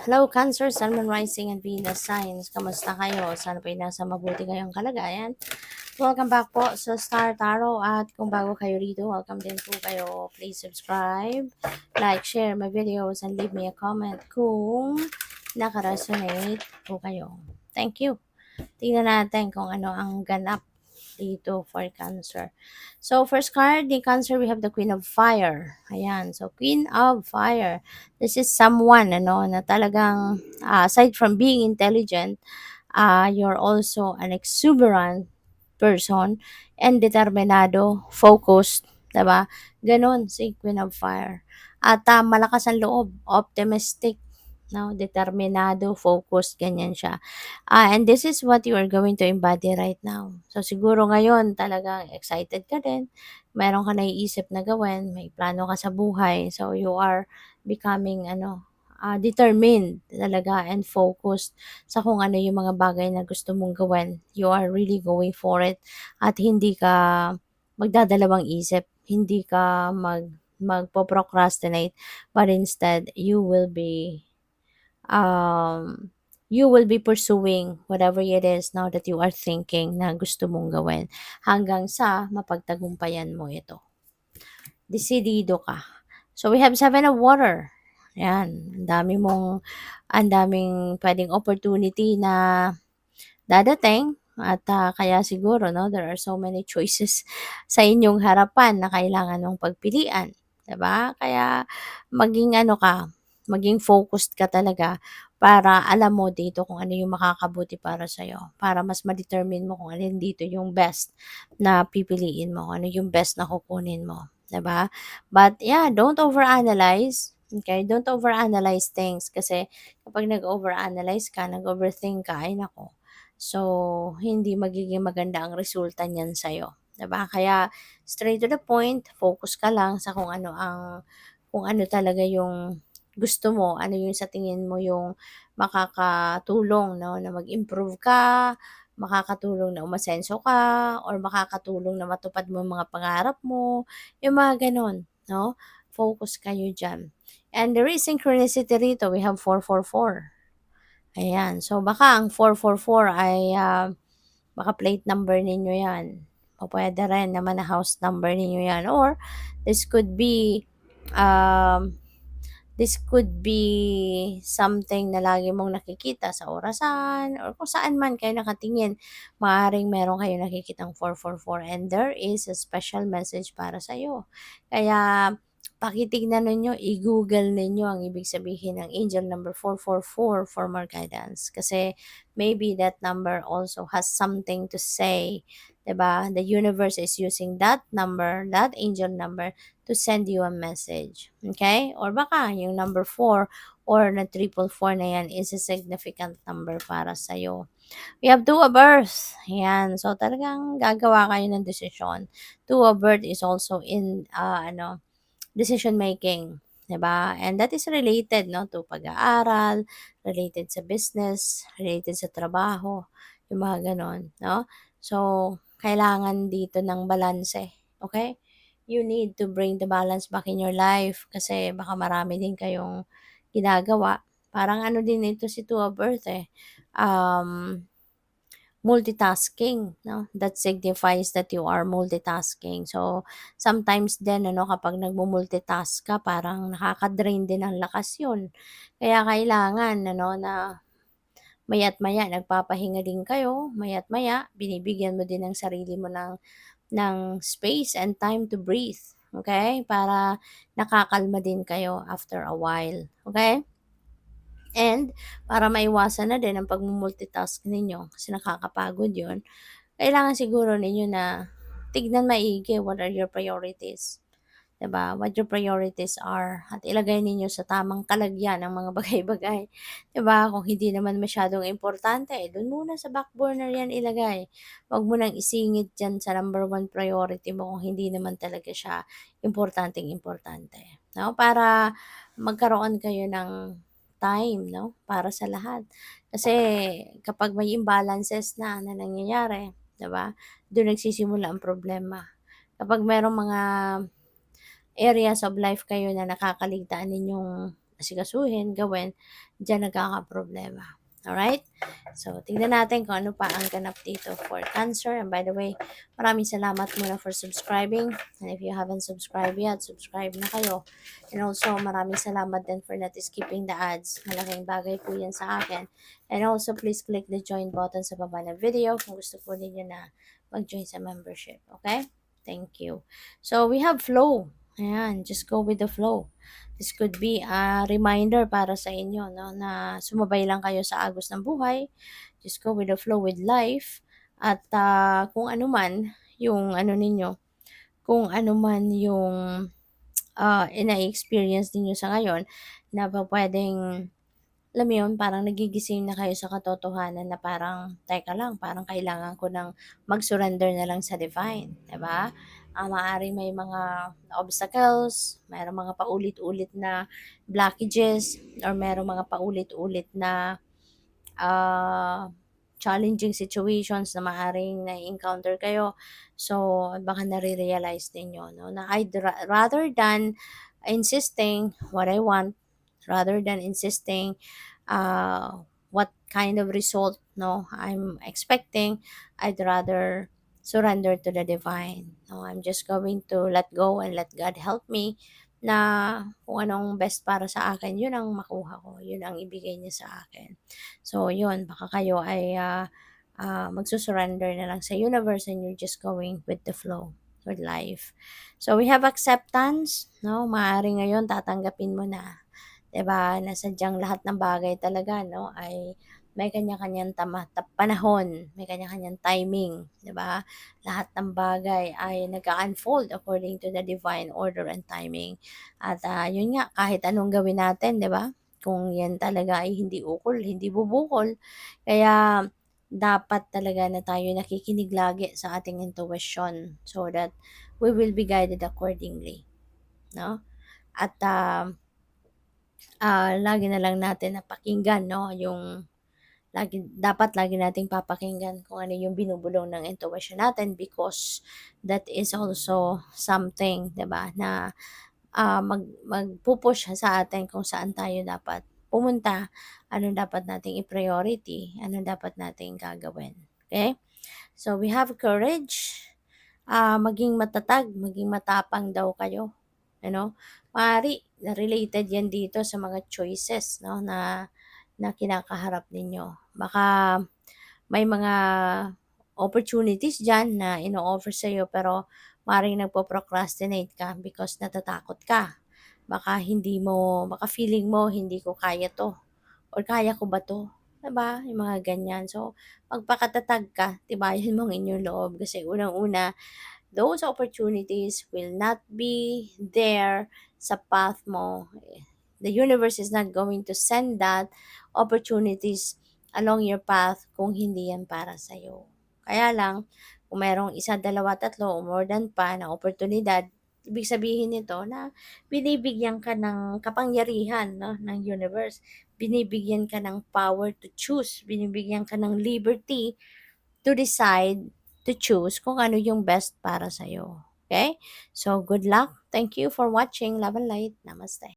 Hello, Cancer, Sun, Moon, Rising, and Venus signs. Kamusta kayo? Sana po nasa mabuti kayong kalagayan. Welcome back po sa Star Tarot at kung bago kayo rito, welcome din po kayo. Please subscribe, like, share my videos, and leave me a comment kung nakaresonate po kayo. Thank you. Tingnan natin kung ano ang ganap dito for Cancer. So, first card, the Cancer, we have the Queen of Fire. Ayan. So, Queen of Fire. This is someone, na talagang, aside from being intelligent, you're also an exuberant person and determinado, focused, diba? Ganon si Queen of Fire. At malakas ang loob, optimistic, no? Determinado, focused, ganyan siya. And this is what you are going to embody right now. So siguro ngayon talagang excited ka din, meron ka naiisip na gawin, may plano ka sa buhay. So you are becoming determined talaga and focused sa kung ano yung mga bagay na gusto mong gawin. You are really going for it at hindi ka magdadalawang isip, hindi ka magpo-procrastinate, but instead um, you will be pursuing whatever it is now that you are thinking na gusto mong gawin hanggang sa mapagtagumpayan mo ito. Desidido ka. So we have 7 of water. Yan, ang daming pwedeng opportunity na dadating at kaya siguro there are so many choices sa inyong harapan na kailangan mong pagpilian, 'di ba? Kaya maging maging focused ka talaga para alam mo dito kung ano yung makakabuti para sa para mas ma-determine mo kung alin dito yung best na pipiliin mo, ano yung best na kukunin mo, 'di ba? But yeah, don't overanalyze. Okay, don't overanalyze things kasi kapag nag-overanalyze ka, nag-overthink ka, ay nako, so, hindi magiging maganda ang resulta niyan sa'yo, 'di ba? Kaya straight to the point, focus ka lang sa kung ano talaga yung gusto mo, ano yung sa tingin mo yung makakatulong 'no, na mag-improve ka, makakatulong na umasenso ka, or makakatulong na matupad mo yung mga pangarap mo, yung mga gano'n, 'no? Focus kayo diyan. And there is synchronicity rito, we have 444. Ayan. So, baka ang 444 ay, baka plate number ninyo 'yan. Pupuwede rin naman na house number ninyo 'yan, or this could be, um, this could be something na lagi mong nakikita sa orasan or kung saan man kayo nakatingin. Maaaring meron kayong nakikitang 444 and there is a special message para sa'yo. Kaya pakitignan ninyo, i-Google ninyo ang ibig sabihin ng angel number 444 for more guidance. Kasi maybe that number also has something to say, 'di ba? The universe is using that number, that angel number, to send you a message. Okay? Or baka yung number 4 or na 444 na yan is a significant number para sa'yo. We have two of earth. Yan. So, talagang gagawa kayo ng desisyon. Two of earth is also in, decision making. 'Di ba? And that is related, no, to pag-aaral, related sa business, related sa trabaho, yung mga ganon, no? So, kailangan dito ng balanse, okay? You need to bring the balance back in your life kasi baka marami din kayong ginagawa. Parang ano din ito si Two of Earth um, multitasking, no? That signifies that you are multitasking. So, sometimes din, kapag nagmo-multitask ka, parang nakaka-drain din ng lakas yun. Kaya kailangan, na maya't maya nagpapahinga din kayo, maya't maya binibigyan mo din ng sarili mo ng space and time to breathe. Okay? Para nakakalma din kayo after a while. Okay? And para maiwasan na din ang pagmu-multitask ninyo kasi nakakapagod 'yun, kailangan siguro ninyo na tignan maigi what are your priorities, 'di ba? What your priorities are at ilagay ninyo sa tamang kalagyan ang mga bagay-bagay, 'di ba? Kung hindi naman masyadong importante, dun muna sa back burner 'yan ilagay. Wag mo nang isingit diyan sa number one priority mo kung hindi naman talaga siya importanteng-importante, 'no? Para magkaroon kayo ng time, 'no, para sa lahat. Kasi kapag may imbalances na nangyayari, 'di ba, dun nagsisimula ang problema. Kapag merong mga areas of life kayo na nakakaligtaan ninyong asikasuhin, gawin, diyan nagkakaproblema. Alright? So, tingnan natin kung ano pa ang ganap dito for Cancer. And by the way, maraming salamat muna for subscribing. And if you haven't subscribed yet, subscribe na kayo. And also, maraming salamat din for not skipping the ads. Malaking bagay po yan sa akin. And also, please click the join button sa baba ng video kung gusto po ninyo na mag-join sa membership. Okay? Thank you. So, we have flow. Ayan, just go with the flow. This could be a reminder para sa inyo, no, na sumabay lang kayo sa agos ng buhay. Just go with the flow with life. At kung ano man yung ano ninyo, kung ano man yung ina-experience ninyo sa ngayon, na pwedeng, alam mo yun, parang nagigising na kayo sa katotohanan na parang, teka lang, parang kailangan ko ng mag-surrender na lang sa divine, 'di ba? Maaaring may mga obstacles, mayroong mga paulit-ulit na blockages, or mayroong mga paulit-ulit na ah, challenging situations na maaaring na-encounter kayo. So, baka nare-realize ninyo, no, na rather than insisting what I want, rather than insisting what kind of result, no, I'm expecting, I'd rather surrender to the divine. No, I'm just going to let go and let God help me na kung anong best para sa akin, yun ang makuha ko, yun ang ibigay niya sa akin. So, yun, baka kayo ay magsusurrender na lang sa universe and you're just going with the flow with life. So, we have acceptance, no? Maaari ngayon tatanggapin mo na, 'di ba, na sadyang lahat ng bagay talaga, no, ay may kanya-kanyang panahon, may kanya-kanyang timing, 'di ba? Lahat ng bagay ay nag-unfold according to the divine order and timing. At yun nga, kahit anong gawin natin, 'di ba? Kung yan talaga ay hindi ukol, hindi bubukol. Kaya dapat talaga na tayo nakikinig lagi sa ating intuition so that we will be guided accordingly, no? At lagi na lang natin na pakinggan, no, yung lagi nating papakinggan kung ano yung binubulong ng intuition natin, because that is also something, 'di ba, na magpupush sa atin kung saan tayo dapat pumunta, ano dapat nating i-priority, ano dapat nating gagawin. Okay? So, we have courage. Maging matatag, maging matapang daw kayo. Ano? Maaari, related yan dito sa mga choices, no, na kinakaharap ninyo. Baka may mga opportunities dyan na ino-offer sa'yo, pero maaaring nagpo-procrastinate ka because natatakot ka. Baka feeling mo, hindi ko kaya to, or kaya ko ba to? Diba? Yung mga ganyan. So, magpakatatag ka, tibayan mo ang inyong loob. Kasi unang-una, those opportunities will not be there sa path mo. The universe is not going to send that opportunities along your path kung hindi yan para sa'yo. Kaya lang, kung mayroong isa, dalawa, tatlo, o more than pa na oportunidad, ibig sabihin nito na binibigyan ka ng kapangyarihan, no, ng universe. Binibigyan ka ng power to choose. Binibigyan ka ng liberty to decide, to choose kung ano yung best para sa'yo. Okay? So, good luck. Thank you for watching. Love and light. Namaste.